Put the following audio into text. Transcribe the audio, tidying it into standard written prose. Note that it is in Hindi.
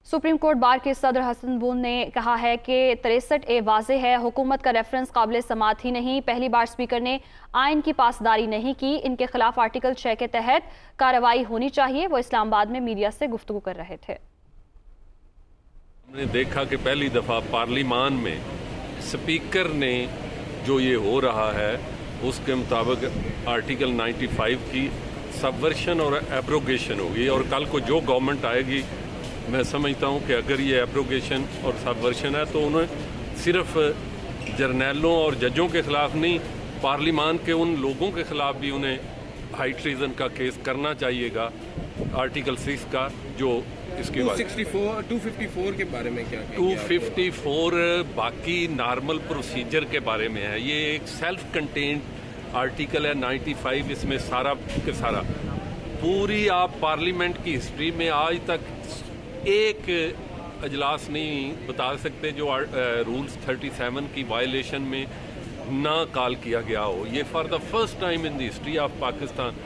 सुप्रीम कोर्ट बार के सदर हसन बून ने कहा है कि 63A वाज़ेह है, हुकूमत का रेफरेंस काबिल समाअत ही नहीं। पहली बार स्पीकर ने आइन की पासदारी नहीं की। इनके खिलाफ आर्टिकल 6 के तहत कार्रवाई होनी चाहिए। वो इस्लामाबाद में मीडिया से गुफ्तगू कर रहे थे। हमने देखा कि पहली दफ़ा पार्लिमान में स्पीकर ने जो ये हो रहा है उसके मुताबिक आर्टिकल 95 की सबवर्शन और एब्रोगेशन होगी, और कल को जो गवर्नमेंट आएगी मैं समझता हूँ कि अगर ये एब्रोगेशन और सबवर्शन है तो उन्हें सिर्फ जर्नैलों और जजों के ख़िलाफ़ नहीं, पार्लिमान के उन लोगों के ख़िलाफ़ भी उन्हें हाई ट्रीजन का केस करना चाहिएगा। आर्टिकल 6 का जो इसके बाद 254 के बारे में क्या 254 बाकी नॉर्मल प्रोसीजर के बारे में है। ये एक सेल्फ कंटेन्ड आर्टिकल है। 95 इसमें सारा के सारा पूरी आप पार्लियामेंट की हिस्ट्री में आज तक एक अजलास नहीं बता सकते जो रूल्स 37 की वायलेशन में ना कॉल किया गया हो। ये for the first time in the history of Pakistan